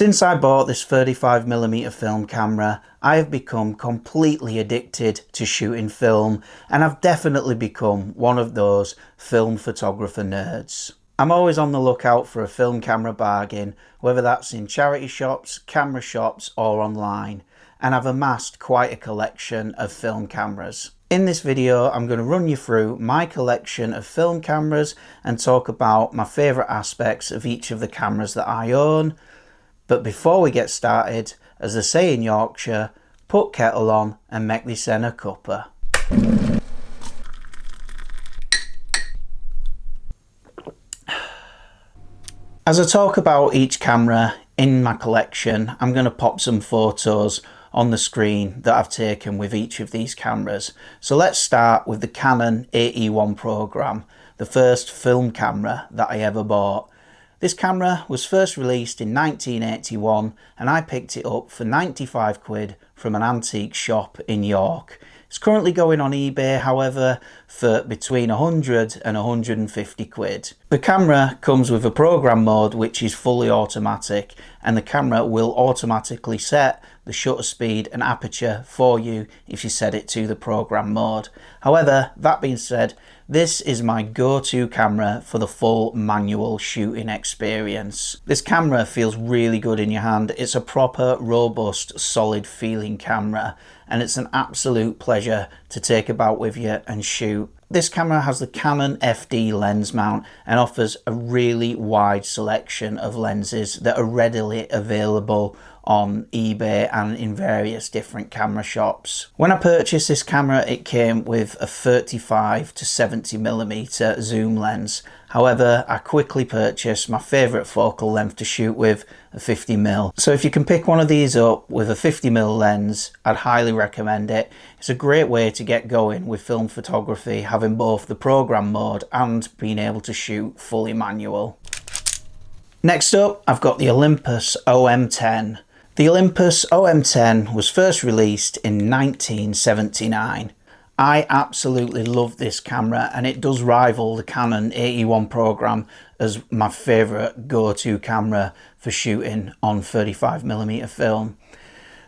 Since I bought this 35mm film camera, I have become completely addicted to shooting film, and I've definitely become one of those film photographer nerds. I'm always on the lookout for a film camera bargain, whether that's in charity shops, camera shops or online, and I've amassed quite a collection of film cameras. In this video, I'm going to run you through my collection of film cameras and talk about my favourite aspects of each of the cameras that I own. But before we get started, as they say in Yorkshire, put kettle on and make this hen a cuppa. As I talk about each camera in my collection, I'm going to pop some photos on the screen that I've taken with each of these cameras. So let's start with the Canon EOS program, the first film camera that I ever bought. This camera was first released in 1981 and I picked it up for 95 quid from an antique shop in York. It's currently going on eBay, however, for between 100 and 150 quid. The camera comes with a program mode which is fully automatic, and the camera will automatically set the shutter speed and aperture for you if you set it to the program mode. However, that being said, this is my go-to camera for the full manual shooting experience. This camera feels really good in your hand. It's a proper, robust, solid feeling camera, and it's an absolute pleasure to take about with you and shoot. This camera has the Canon FD lens mount and offers a really wide selection of lenses that are readily available on eBay and in various different camera shops. When I purchased this camera, it came with a 35 to 70mm zoom lens. However, I quickly purchased my favourite focal length to shoot with, a 50mm. So if you can pick one of these up with a 50mm lens, I'd highly recommend it. It's a great way to get going with film photography, having both the program mode and being able to shoot fully manual. Next up, I've got the Olympus OM10. The Olympus OM10 was first released in 1979. I absolutely love this camera, and it does rival the Canon EOS program as my favourite go-to camera for shooting on 35mm film.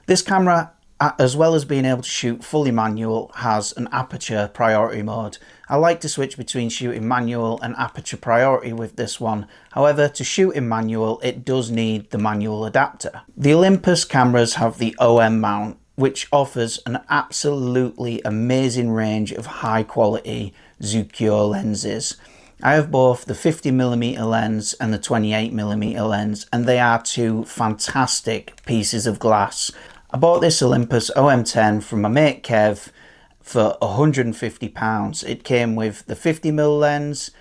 This camera, as well as being able to shoot fully manual, has an aperture priority mode. I like to switch between shooting manual and aperture priority with this one. However, to shoot in manual, it does need the manual adapter. The Olympus cameras have the OM mount, which offers an absolutely amazing range of high quality Zucchio lenses. I have both the 50mm lens and the 28mm lens, and they are two fantastic pieces of glass. I bought this Olympus OM10 from my mate Kev for £150. It came with the 50mm lens,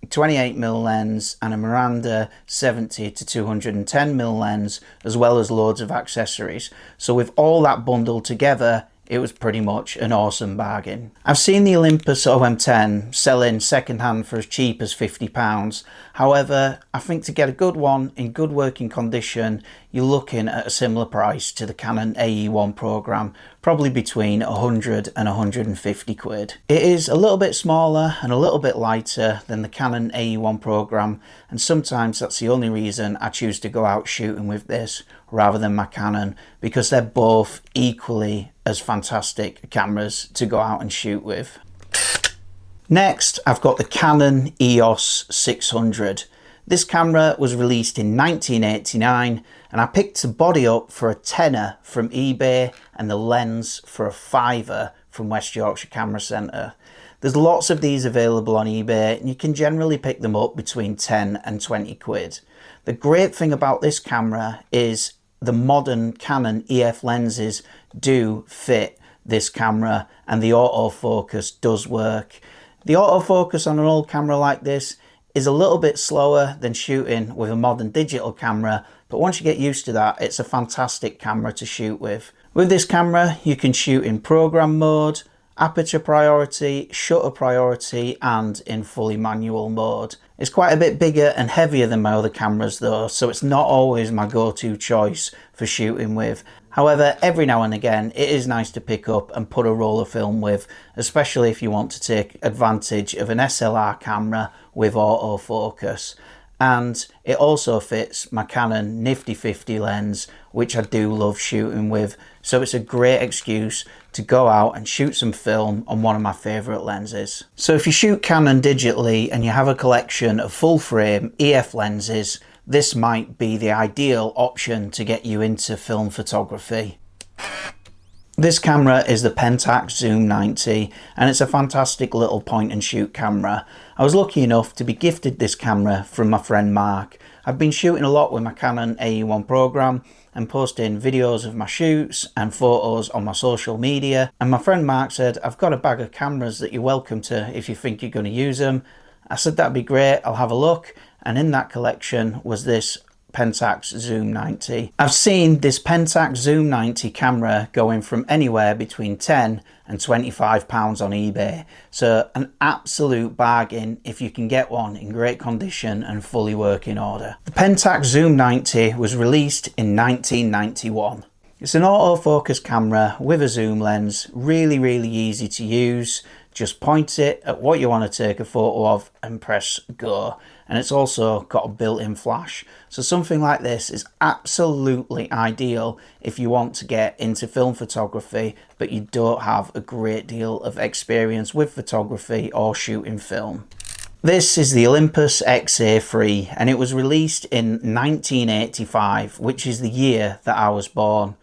28mm lens and a Miranda 70 to 210mm lens, as well as loads of accessories. So with all that bundled together, it was pretty much an awesome bargain. I've seen the Olympus OM10 selling secondhand for as cheap as £50. However, I think to get a good one in good working condition, you're looking at a similar price to the Canon EOS program, probably between 100 and 150 quid. It is a little bit smaller and a little bit lighter than the Canon EOS program, and sometimes that's the only reason I choose to go out shooting with this rather than my Canon, because they're both equally as fantastic cameras to go out and shoot with. Next, I've got the Canon EOS 600. This camera was released in 1989 and I picked the body up for a tenner from eBay and the lens for a fiver from West Yorkshire Camera Centre. There's lots of these available on eBay and you can generally pick them up between 10 and 20 quid. The great thing about this camera is the modern Canon EF lenses do fit this camera and the autofocus does work. The autofocus on an old camera like this is a little bit slower than shooting with a modern digital camera, but once you get used to that, it's a fantastic camera to shoot with. With this camera, you can shoot in program mode, aperture priority, shutter priority, and in fully manual mode. It's quite a bit bigger and heavier than my other cameras though, so it's not always my go-to choice for shooting with. However, every now and again, it is nice to pick up and put a roll of film with, especially if you want to take advantage of an SLR camera with autofocus. and it also fits my Canon nifty 50 lens, which I do love shooting with, so it's a great excuse to go out and shoot some film on one of my favourite lenses. So if you shoot Canon digitally and you have a collection of full frame EF lenses, this might be the ideal option to get you into film photography. This camera is the Pentax Zoom 90, and it's a fantastic little point and shoot camera. I was lucky enough to be gifted this camera from my friend Mark. I've been shooting a lot with my Canon AE1 program and posting videos of my shoots and photos on my social media, and my friend Mark said, "I've got a bag of cameras that you're welcome to if you think you're going to use them." I said, "That'd be great, I'll have a look," and in that collection was this Pentax Zoom 90. I've seen this Pentax Zoom 90 camera going from anywhere between £10 and £25 on eBay, so an absolute bargain if you can get one in great condition and fully working order. The Pentax Zoom 90 was released in 1991. It's an autofocus camera with a zoom lens, really easy to use. Just point it at what you want to take a photo of and press go. And it's also got a built-in flash. So something like this is absolutely ideal if you want to get into film photography, but you don't have a great deal of experience with photography or shooting film. This is the Olympus XA3, and it was released in 1985, which is the year that I was born.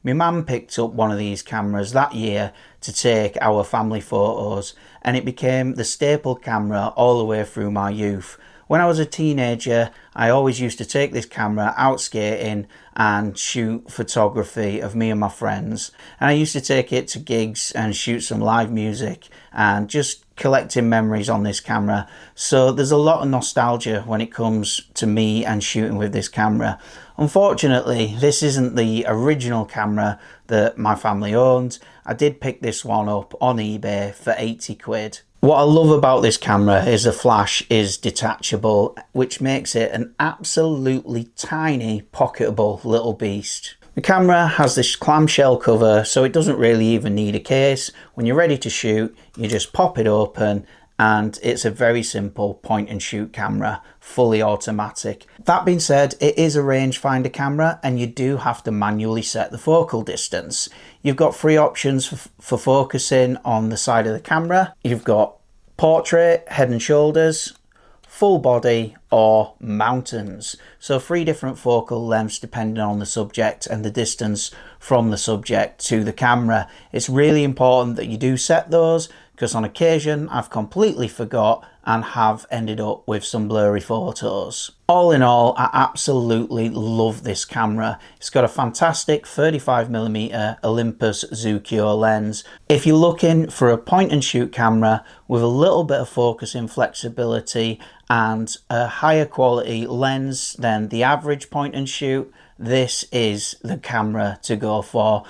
My mum picked up one of these cameras that year to take our family photos, and it became the staple camera all the way through my youth. When I was a teenager, I always used to take this camera out skating and shoot photography of me and my friends. And I used to take it to gigs and shoot some live music and just collecting memories on this camera. So there's a lot of nostalgia when it comes to me and shooting with this camera. Unfortunately, this isn't the original camera that my family owned. I did pick this one up on eBay for 80 quid. What I love about this camera is the flash is detachable, which makes it an absolutely tiny, pocketable little beast. The camera has this clamshell cover, so it doesn't really even need a case. When you're ready to shoot, you just pop it open, and it's a very simple point and shoot camera, fully automatic. That being said, it is a rangefinder camera, and you do have to manually set the focal distance. You've got three options for focusing on the side of the camera. You've got portrait, head and shoulders, full body, or mountains. So three different focal lengths depending on the subject and the distance from the subject to the camera. It's really important that you do set those, because on occasion I've completely forgot and have ended up with some blurry photos. All in all, I absolutely love this camera. It's got a fantastic 35mm Olympus Zoom lens. If you're looking for a point and shoot camera with a little bit of focusing flexibility and a higher quality lens than the average point and shoot, this is the camera to go for.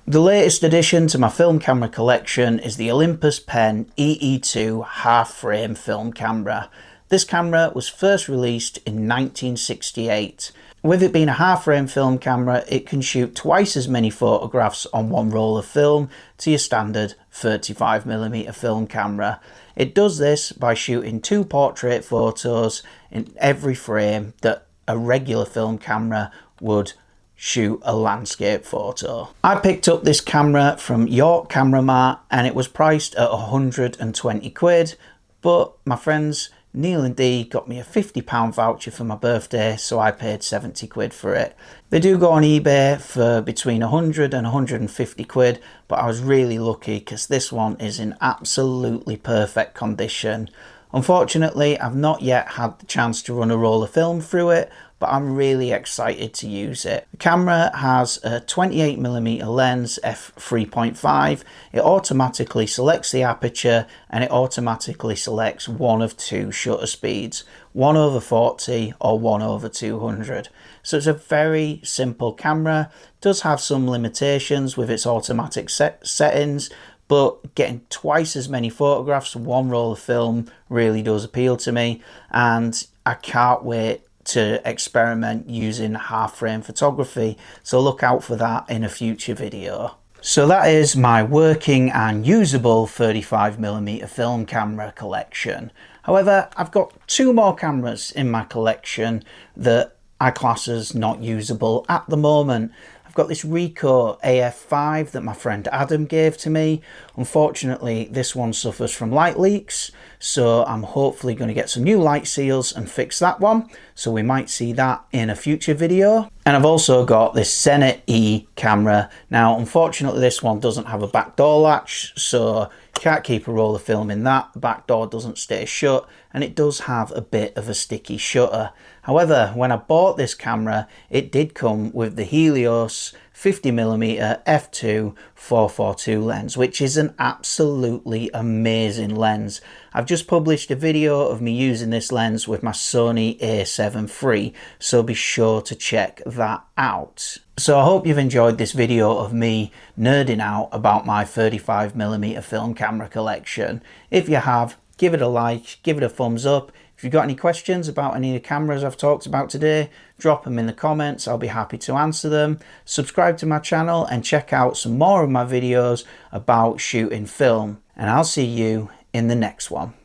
The latest addition to my film camera collection is the Olympus Pen EE-2 half-frame film camera. This camera was first released in 1968. With it being a half-frame film camera, it can shoot twice as many photographs on one roll of film to your standard 35mm film camera. It does this by shooting 2 portrait photos in every frame that a regular film camera would shoot a landscape photo. I picked up this camera from York Camera Mart, and it was priced at 120 quid, but my friends Neil and Dee got me a £50 voucher for my birthday, so I paid 70 quid for it. They do go on eBay for between 100 and 150 quid, but I was really lucky because this one is in absolutely perfect condition. Unfortunately, I've not yet had the chance to run a roll of film through it, but I'm really excited to use it. The camera has a 28mm lens f3.5. It automatically selects the aperture, and it automatically selects one of 2 shutter speeds, 1/40 or 1/200. So it's a very simple camera. It does have some limitations with its automatic settings, but getting twice as many photographs from one roll of film really does appeal to me, and I can't wait to experiment using half frame photography, so look out for that in a future video. So that is my working and usable 35mm film camera collection. However, I've got two more cameras in my collection that I class as not usable at the moment. I've got this Ricoh AF5 that my friend Adam gave to me. Unfortunately, this one suffers from light leaks, so I'm hopefully going to get some new light seals and fix that one. So we might see that in a future video. And I've also got this Canon E camera. Now, unfortunately, this one doesn't have a back door latch, so you can't keep a roll of film in that. The back door doesn't stay shut, and it does have a bit of a sticky shutter. However, when I bought this camera, it did come with the Helios 50mm f2 442 lens, which is an absolutely amazing lens. I've just published a video of me using this lens with my Sony a7 III, so be sure to check that out. So I hope you've enjoyed this video of me nerding out about my 35mm film camera collection. If you have, give it a like, give it a thumbs up. If you've got any questions about any of the cameras I've talked about today, drop them in the comments. I'll be happy to answer them. Subscribe to my channel and check out some more of my videos about shooting film. And I'll see you in the next one.